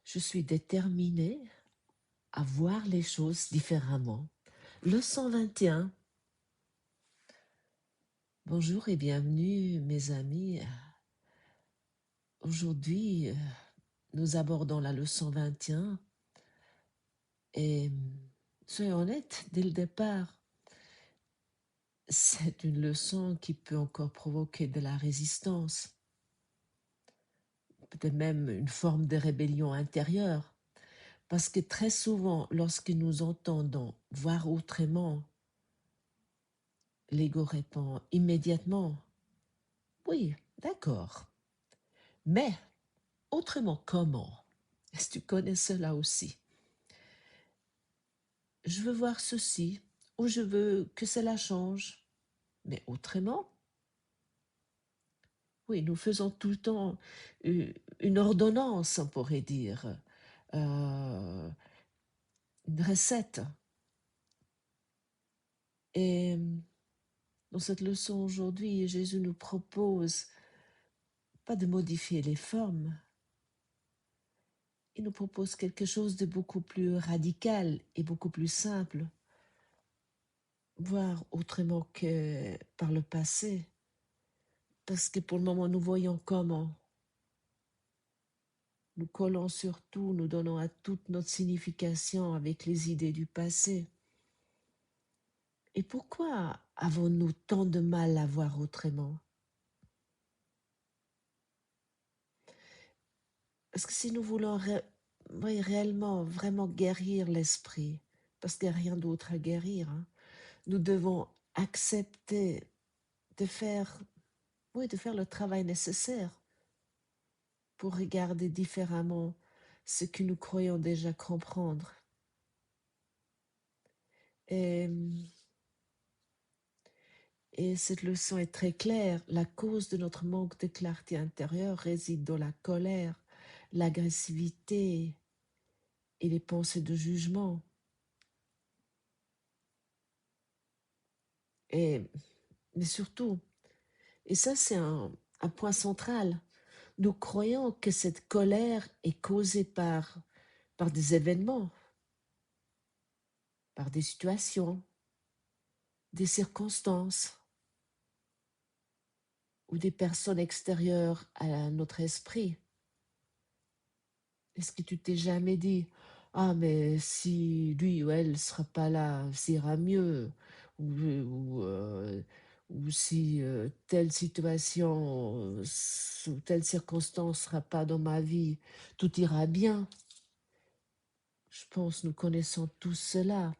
Je suis déterminée à voir les choses différemment. Leçon 21. Bonjour et bienvenue mes amis. Aujourd'hui, nous abordons la leçon 21 et soyons honnêtes, dès le départ, c'est une leçon qui peut encore provoquer de la résistance, peut-être même une forme de rébellion intérieure, parce que très souvent, lorsque nous entendons voir autrement, l'ego répond immédiatement: oui, d'accord, mais autrement comment? Est-ce que tu connais cela aussi? Je veux voir ceci, ou je veux que cela change, mais autrement? Oui, nous faisons tout le temps une ordonnance, on pourrait dire, une recette. Et dans cette leçon aujourd'hui, Jésus nous propose pas de modifier les formes, il nous propose quelque chose de beaucoup plus radical et beaucoup plus simple, voir autrement que par le passé, parce que pour le moment, nous voyons comment. Nous collons sur tout, nous donnons à toute notre signification avec les idées du passé. Et pourquoi avons-nous tant de mal à voir autrement? Parce que si nous voulons oui, réellement, vraiment guérir l'esprit, parce qu'il n'y a rien d'autre à guérir, hein, nous devons accepter de faire, oui, de faire le travail nécessaire pour regarder différemment ce que nous croyons déjà comprendre. Et, et cette leçon est très claire. La cause de notre manque de clarté intérieure réside dans la colère, l'agressivité et les pensées de jugement. Mais surtout, et ça c'est un point central, nous croyons que cette colère est causée par des événements, par des situations, des circonstances ou des personnes extérieures à notre esprit. Est-ce que tu t'es jamais dit: «Ah mais si lui ou elle sera pas là, ça ira mieux» ou si, telle situation, ou telle circonstance sera pas dans ma vie, tout ira bien? Je pense nous connaissons tous cela.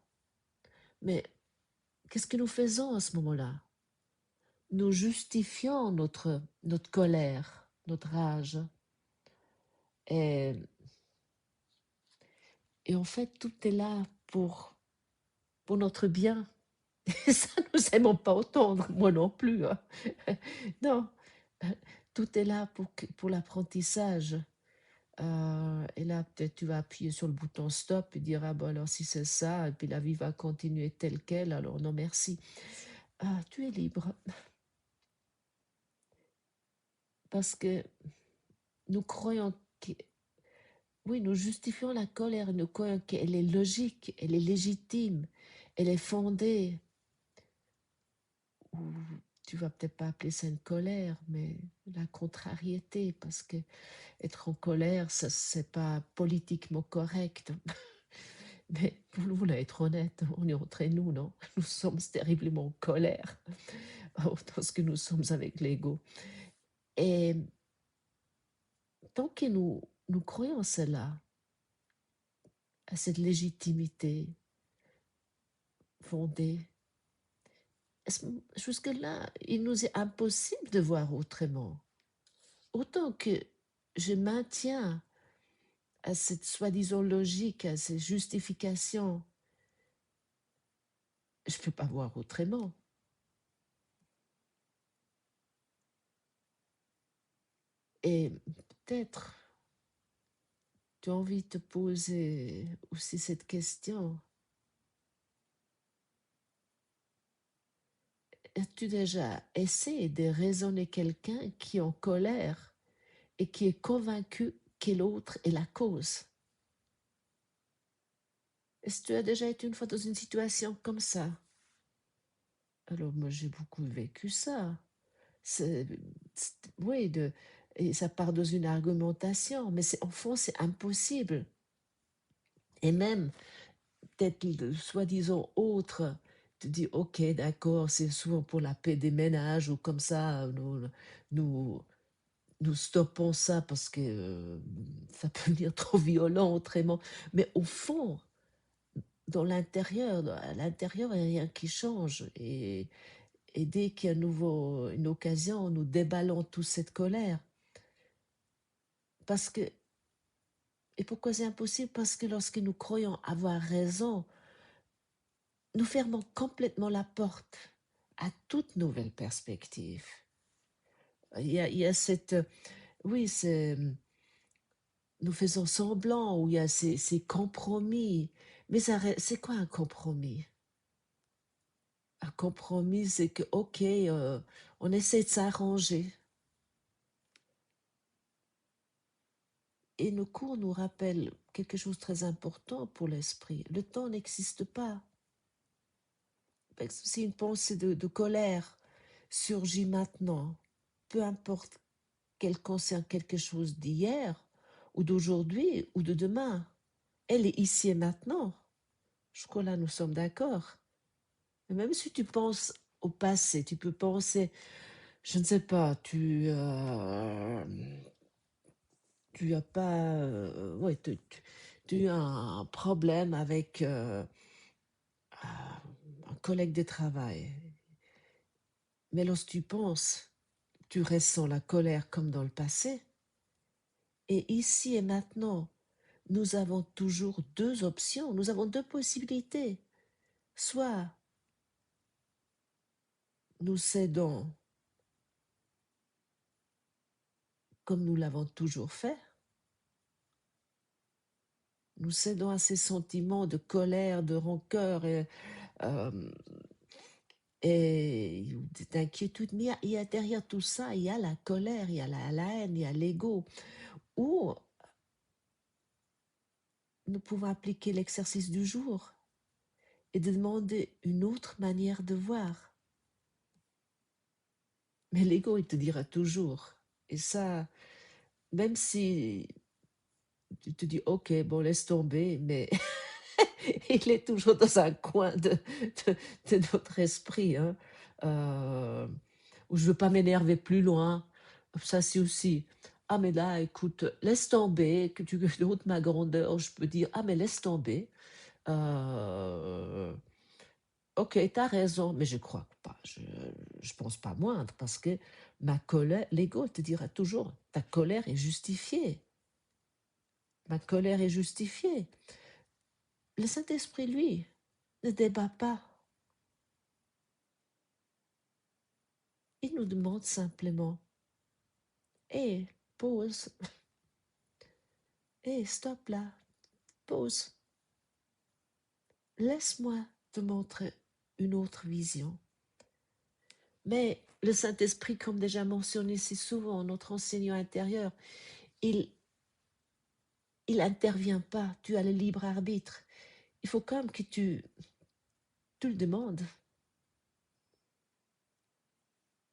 Mais qu'est-ce que nous faisons à ce moment-là? Nous justifions notre colère, notre rage et en fait, tout est là pour notre bien. Et ça, nous aimons pas entendre, moi non plus, hein. Non, tout est là pour l'apprentissage. Et là, peut-être tu vas appuyer sur le bouton stop et dire: «Ah bah, alors si c'est ça et puis la vie va continuer telle quelle, alors non merci». Ah, tu es libre parce que nous croyons que oui, nous justifions la colère, nous croyons qu'elle est logique, elle est légitime, elle est fondée. Ou tu vas peut-être pas appeler ça une colère, mais la contrariété, parce que être en colère, ça c'est pas politiquement correct. Mais voulons être honnêtes, on est entre nous, non? Nous sommes terriblement en colère dans ce que nous sommes avec l'ego. Et tant que nous croyons cela, à cette légitimité fondée, jusque-là, il nous est impossible de voir autrement. Autant que je maintiens à cette soi-disant logique, à ces justifications, je ne peux pas voir autrement. Et peut-être tu as envie de te poser aussi cette question. As-tu déjà essayé de raisonner quelqu'un qui est en colère et qui est convaincu que l'autre est la cause? Est-ce que tu as déjà été une fois dans une situation comme ça? Alors moi, j'ai beaucoup vécu ça. C'est oui, et ça part dans une argumentation, mais c'est au fond, c'est impossible et même peut-être le soi-disant autre te dit: «OK, d'accord, c'est souvent pour la paix des ménages ou comme ça, nous nous stoppons ça parce que, ça peut devenir trop violent autrement». Mais au fond, à l'intérieur, il y a rien qui change et dès qu'il y a une occasion, nous déballons toute cette colère. Parce que et pourquoi c'est impossible? Parce que lorsque nous croyons avoir raison, nous fermons complètement la porte à toute nouvelle perspective. Il y a cette, oui, nous faisons semblant où il y a ces compromis. Mais c'est quoi un compromis? Un compromis, c'est que, OK, on essaie de s'arranger. Et nos cours nous rappellent quelque chose de très important pour l'esprit. Le temps n'existe pas. Si une pensée de colère surgit maintenant, peu importe qu'elle concerne quelque chose d'hier ou d'aujourd'hui ou de demain, elle est ici et maintenant. Je crois là, nous sommes d'accord. Et même si tu penses au passé, tu peux penser, je ne sais pas, tu as pas, ouais, tu as un problème avec un collègue de travail. Mais lorsque tu penses, tu ressens la colère comme dans le passé. Et ici et maintenant, nous avons toujours deux options, nous avons deux possibilités. Soit nous cédons comme nous l'avons toujours fait, nous cédons à ces sentiments de colère, de rancœur euh, et d'inquiétude. Mais il y a derrière tout ça, il y a la colère, il y a la haine, il y a l'ego. Ou nous pouvons appliquer l'exercice du jour et de demander une autre manière de voir. Mais l'ego, il te dira toujours. Et ça, même si tu te dis, OK, bon, laisse tomber, mais il est toujours dans un coin de, de notre esprit, hein, euh, où je veux pas m'énerver plus loin. Ça, c'est aussi, ah, mais là, écoute, laisse tomber, que tu ôtes ma grandeur, je peux dire, ah, mais laisse tomber. Euh, OK, tu as raison, mais je crois pas, je pense pas moindre, parce que ma colère, l'ego te dira toujours, ta colère est justifiée. Ma colère est justifiée. Le Saint-Esprit, lui, ne débat pas. Il nous demande simplement, hé, pause, hé, stop là, pause. Laisse-moi te montrer une autre vision. Mais le Saint-Esprit, comme déjà mentionné si souvent, notre enseignant intérieur, il il intervient pas. Tu as le libre arbitre. Il faut quand même que tu le demandes.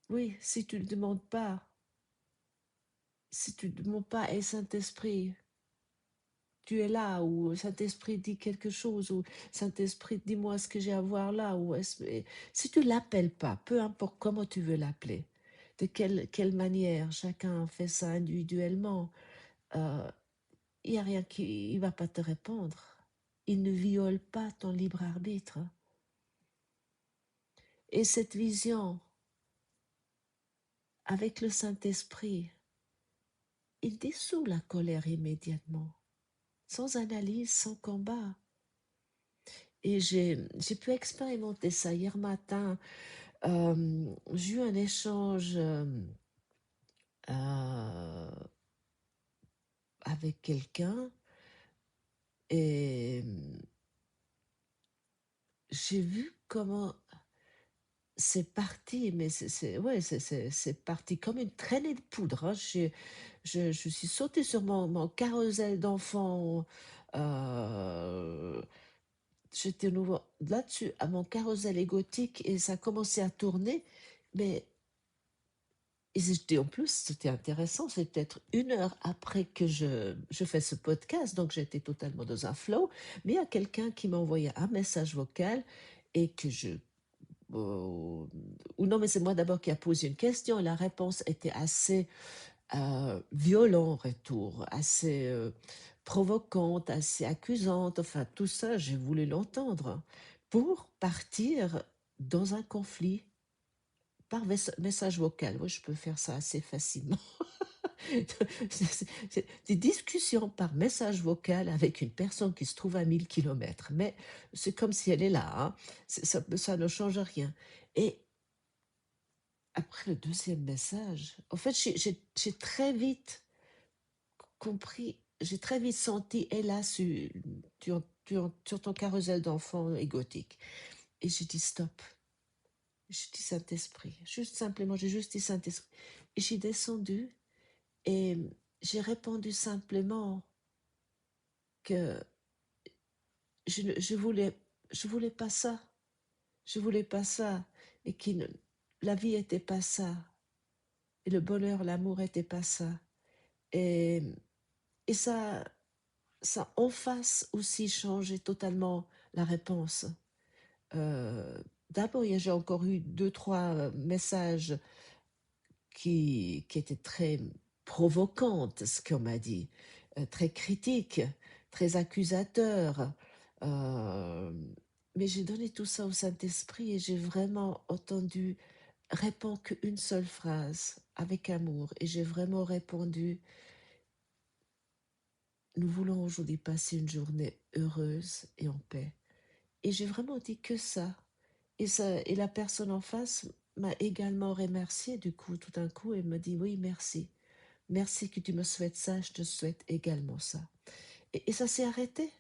Oui, si tu le demandes pas, si tu ne demandes pas, et Saint-Esprit, tu es là, ou Saint-Esprit dit quelque chose, ou Saint-Esprit, dis-moi ce que j'ai à voir là, si tu l'appelles pas, peu importe comment tu veux l'appeler, de quelle manière, chacun fait ça individuellement, euh, il n'y a rien il va pas te répondre. Il ne viole pas ton libre arbitre. Et cette vision, avec le Saint-Esprit, il dissout la colère immédiatement, sans analyse, sans combat. Et j'ai pu expérimenter ça hier matin. J'ai eu un échange avec quelqu'un et j'ai vu comment c'est parti, mais ouais, c'est parti comme une traînée de poudre, hein. Je suis sautée sur mon carrousel d'enfant. j'étais nouveau là-dessus, à mon carrousel égotique, et ça commençait à tourner, mais en plus, c'était intéressant, c'est peut-être 1 heure après que je fais ce podcast, donc j'étais totalement dans un flow, mais il y a quelqu'un qui m'a envoyé un message vocal et que ou non, mais c'est moi d'abord qui a posé une question et la réponse était assez violent en retour, assez provocante, assez accusante, enfin tout ça, j'ai voulu l'entendre pour partir dans un conflit par message vocal. Oui, je peux faire ça assez facilement. C'est des discussions par message vocal avec une personne qui se trouve à 1000 kilomètres, mais c'est comme si elle est là, hein. Ça ne change rien. Et après le deuxième message, en fait, j'ai très vite compris, j'ai très vite senti, hélas, sur ton carrousel d'enfants égotique. Et j'ai dit stop. J'ai dit Saint-Esprit. Juste simplement, j'ai juste dit Saint-Esprit. Et j'ai descendu et j'ai répondu simplement que je voulais pas ça. Je voulais pas ça. Et la vie était pas ça. Et le bonheur, l'amour était pas ça. Et, et ça en face aussi changé totalement la réponse. D'abord, j'ai encore eu 2, 3 messages qui étaient très provocantes, ce qu'on m'a dit, très critiques, très accusateurs. Euh, mais j'ai donné tout ça au Saint-Esprit et j'ai vraiment entendu répondre qu'une seule phrase avec amour. Et j'ai vraiment répondu, nous voulons aujourd'hui passer une journée heureuse et en paix. Et j'ai vraiment dit que ça. Et la personne en face m'a également remercié du coup, tout d'un coup, et me dit oui, merci. Merci que tu me souhaites ça, je te souhaite également ça. Et ça s'est arrêté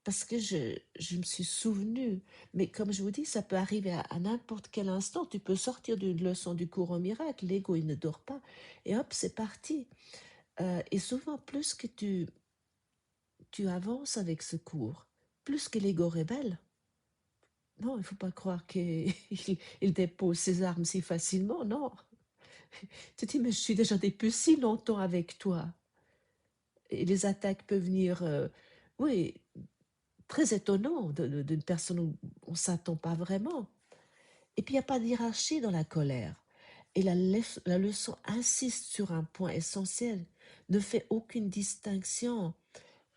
parce que je me suis souvenue. Mais comme je vous dis, ça peut arriver à n'importe quel instant. Tu peux sortir d'une leçon du cours au miracle, l'ego il ne dort pas, et hop, c'est parti. Et souvent, plus que tu avances avec ce cours, plus que l'ego rebelle. Non, il ne faut pas croire qu'il il dépose ses armes si facilement, non. Tu te dis, mais je suis déjà depuis si longtemps avec toi. Et les attaques peuvent venir, oui, très étonnant d'une personne où on ne s'attend pas vraiment. Et puis, il n'y a pas de hiérarchie dans la colère. Et la leçon insiste sur un point essentiel, ne fait aucune distinction,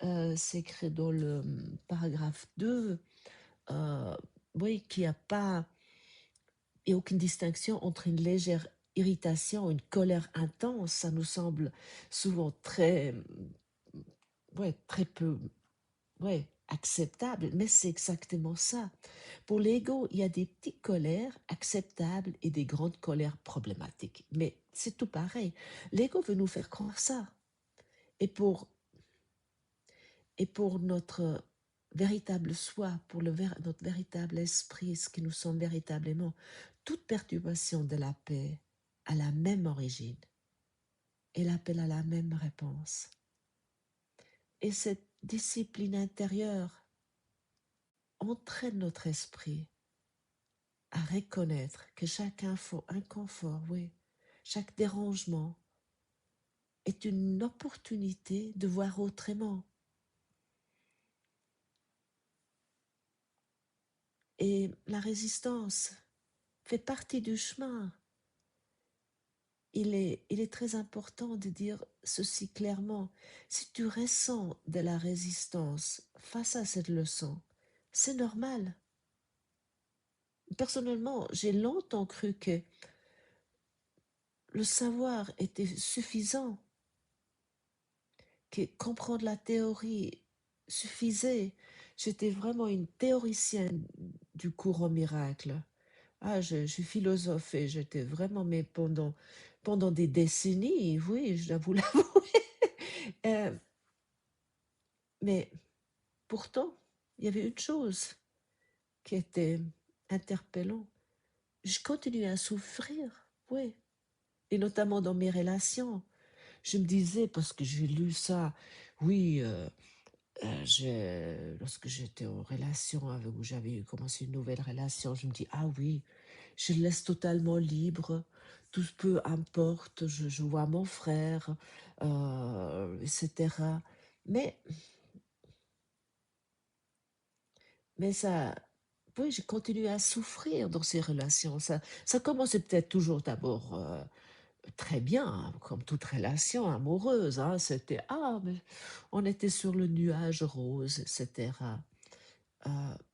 c'est écrit dans le paragraphe 2, oui, qu'il n'y a pas et aucune distinction entre une légère irritation, une colère intense. Ça nous semble souvent très, ouais, très peu, ouais, acceptable, mais c'est exactement ça. Pour l'ego, il y a des petites colères acceptables et des grandes colères problématiques. Mais c'est tout pareil. L'ego veut nous faire croire ça. Et pour, et pour notre véritable soi, pour notre véritable esprit, ce que nous sommes véritablement, toute perturbation de la paix a la même origine et l'appelle à la même réponse. Et cette discipline intérieure entraîne notre esprit à reconnaître que chaque inconfort, oui, chaque dérangement est une opportunité de voir autrement. Et la résistance fait partie du chemin. Il est très important de dire ceci clairement. Si tu ressens de la résistance face à cette leçon, c'est normal. Personnellement, j'ai longtemps cru que le savoir était suffisant, que comprendre la théorie suffisait. J'étais vraiment une théoricienne du cours au miracle. Ah, je suis philosophe et j'étais vraiment, mais pendant des décennies, oui, je dois vous l'avouer. Euh, mais pourtant, il y avait une chose qui était interpellante. Je continuais à souffrir, oui, et notamment dans mes relations. Je me disais, parce que j'ai lu ça, oui, Lorsque j'étais en relation avec où j'avais commencé une nouvelle relation, je me dis: «Ah oui, je le laisse totalement libre, tout peu importe, je vois mon frère, et cetera». Mais ça oui, j'ai continué à souffrir dans ces relations. Ça commençait peut-être toujours d'abord, très bien, hein, comme toute relation amoureuse, hein. C'était: «Ah mais on était sur le nuage rose» et cetera.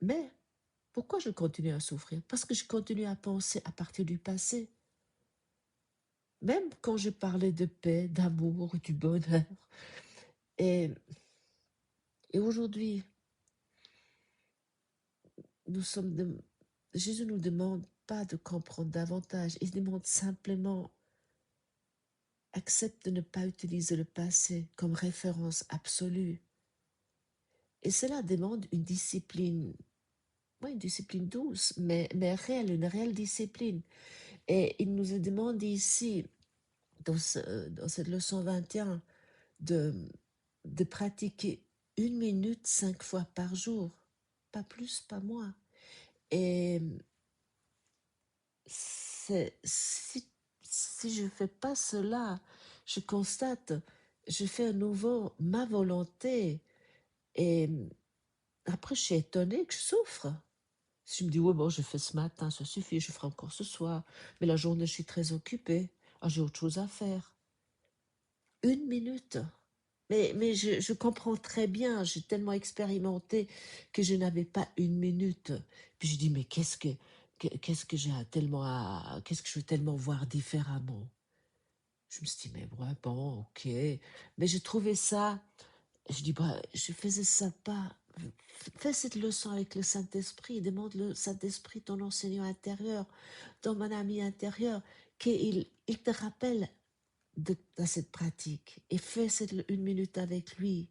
Mais pourquoi je continue à souffrir? Parce que je continue à penser à partir du passé. Même quand je parlais de paix, d'amour, du bonheur. Et, et aujourd'hui, nous sommes Jésus nous demande pas de comprendre davantage. Il demande simplement, accepte de ne pas utiliser le passé comme référence absolue. Et cela demande une discipline, oui, une discipline douce, mais réelle, une réelle discipline. Et il nous demande ici, dans cette leçon 21, de, de pratiquer 1 minute 5 fois par jour, pas plus, pas moins. Et si je fais pas cela, je constate, je fais à nouveau ma volonté. Et après, je suis étonnée que je souffre. Si je me dis, ouais, bon, je fais ce matin, ça suffit, je ferai encore ce soir. Mais la journée, je suis très occupée. Ah, j'ai autre chose à faire. 1 minute. Mais je comprends très bien, j'ai tellement expérimenté que je n'avais pas 1 minute. Puis je dis, mais qu'est-ce que j'ai qu'est-ce que je veux tellement voir différemment? Je me suis dit, mais ouais, bon, ok. Mais j'ai trouvé ça, je dis, bah, je faisais ça pas. Fais cette leçon avec le Saint-Esprit, demande le Saint-Esprit, ton enseignant intérieur, ton mon ami intérieur, il te rappelle dans cette pratique et fais cette 1 minute avec lui.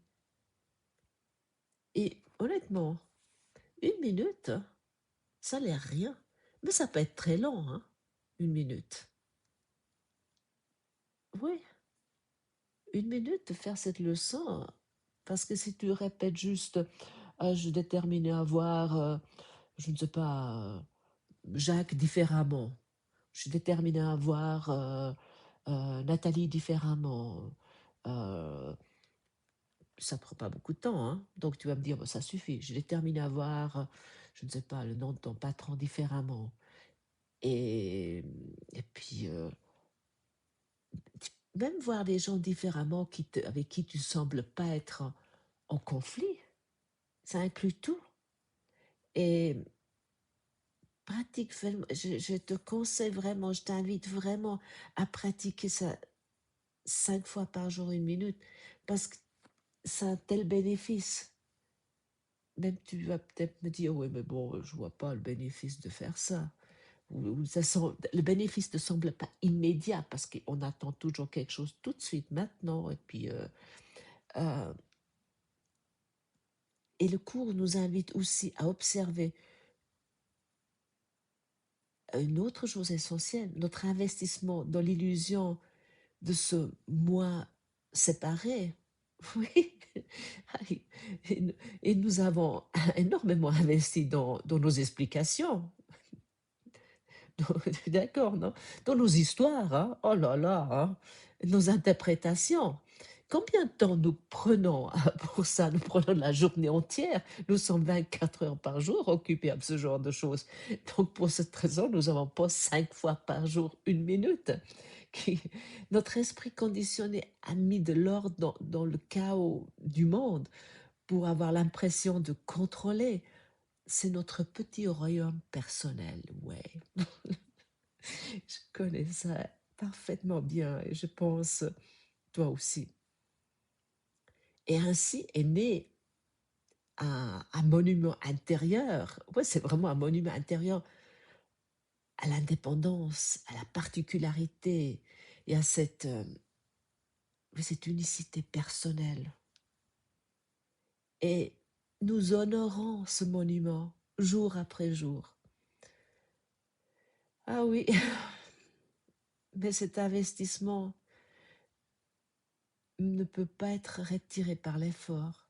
Et honnêtement, 1 minute, ça n'a l'air rien, mais ça peut être très long, hein, 1 minute. Oui, 1 minute de faire cette leçon, parce que si tu répètes juste, ah, je déterminé à voir, je ne sais pas, Jacques différemment, je suis déterminé à voir Nathalie différemment, euh, ça prend pas beaucoup de temps, hein. Donc tu vas me dire: «Bah, ça suffit, j'ai déterminé à voir, je ne sais pas, le nom de ton patron différemment». Et puis, même voir les gens différemment avec qui tu sembles pas être en conflit, ça inclut tout. Et pratique vraiment, je te conseille vraiment, je t'invite vraiment à pratiquer ça 5 fois par jour, 1 minute, parce que ça a un tel bénéfice. Même tu vas peut-être me dire: «Oui, mais bon, je vois pas le bénéfice de faire ça». Ou le bénéfice ne semble pas immédiat parce qu'on attend toujours quelque chose tout de suite, maintenant. Et puis, heu et le cours nous invite aussi à observer une autre chose essentielle, notre investissement dans l'illusion de ce moi séparé. Oui, et nous avons énormément investi dans nos explications. D'accord, non? Dans nos histoires, hein, oh là là, hein, nos interprétations. Combien de temps nous prenons pour ça? Nous prenons la journée entière. Nous sommes 24 heures par jour occupés à ce genre de choses. Donc, pour cette raison, nous avons pas 5 fois par jour 1 minute. Qui... Notre esprit conditionné a mis de l'ordre dans le chaos du monde pour avoir l'impression de contrôler. C'est notre petit royaume personnel, ouais. Je connais ça parfaitement bien et je pense toi aussi. Et ainsi est né un monument intérieur. Ouais, c'est vraiment un monument intérieur à l'indépendance, à la particularité et à cette unicité personnelle. Et nous honorons ce monument jour après jour. Ah oui, mais cet investissement ne peut pas être retiré par l'effort.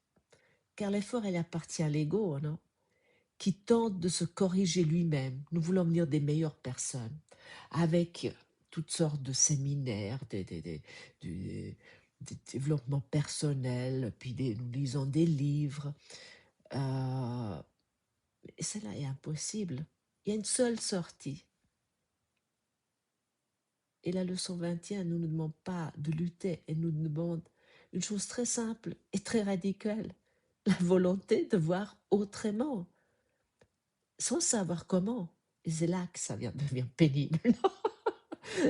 car l'effort, il appartient à l'ego, non? Qui tente de se corriger lui-même. Nous voulons devenir des meilleures personnes, avec toutes sortes de séminaires, des développements personnels, puis nous lisons des livres. Et cela est impossible. Il y a une seule sortie. Et la leçon 21 ne nous demande pas de lutter, elle nous demande une chose très simple et très radicale, la volonté de voir autrement, sans savoir comment. Et c'est là que ça devient pénible, non?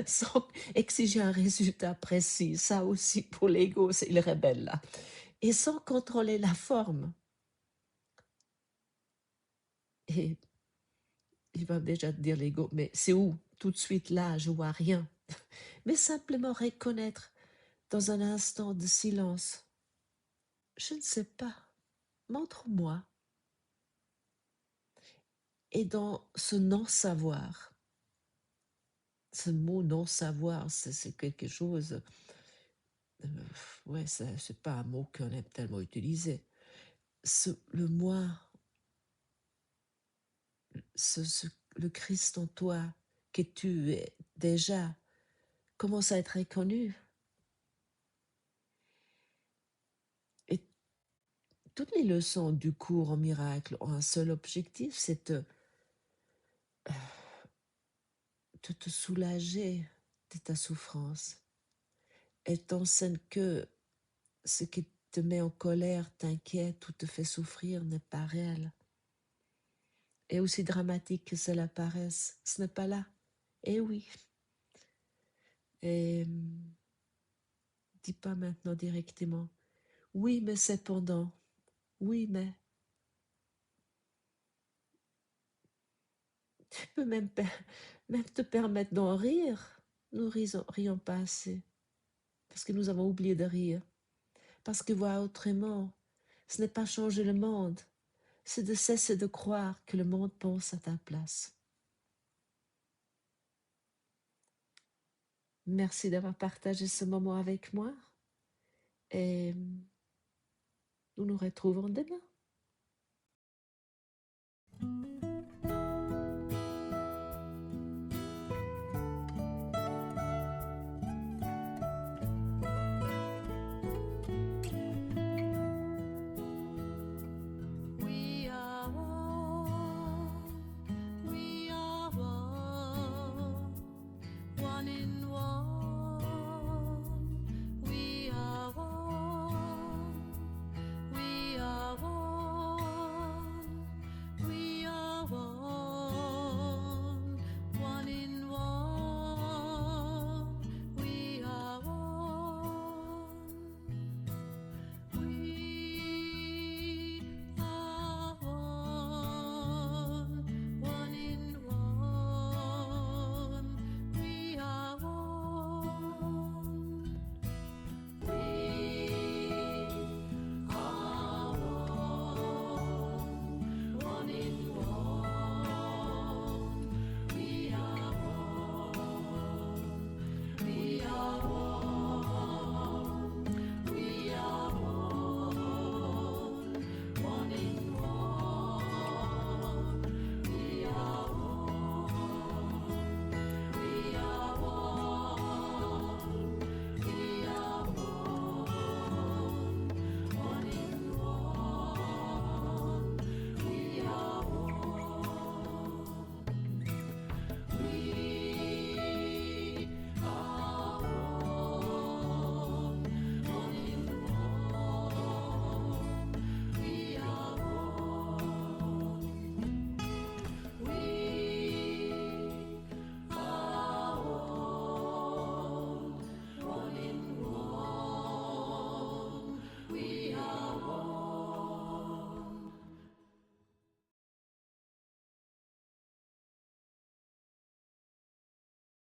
Sans exiger un résultat précis, ça aussi pour l'ego, c'est le rebelle là. Et sans contrôler la forme. Et il va déjà te dire l'ego, mais c'est où? Tout de suite là, je vois rien. Mais simplement reconnaître dans un instant de silence. Je ne sais pas, montre-moi. Et dans ce non-savoir, ce mot non-savoir, c'est quelque chose, ouais, c'est pas un mot qu'on aime tellement utiliser. Le moi, le Christ en toi, que tu es déjà, commence à être reconnu. Et toutes les leçons du cours en miracle ont un seul objectif, c'est de te soulager de ta souffrance. Elle t'enseigne que ce qui te met en colère, t'inquiète ou te fait souffrir n'est pas réel. Et aussi dramatique que cela paraisse, ce n'est pas là. Eh oui. Et dis pas maintenant directement, oui, mais cependant, oui, mais tu peux même te permettre d'en rire. Nous rions pas assez, parce que nous avons oublié de rire. Parce que voir autrement, ce n'est pas changer le monde, c'est de cesser de croire que le monde pense à ta place. Merci d'avoir partagé ce moment avec moi et nous nous retrouvons demain.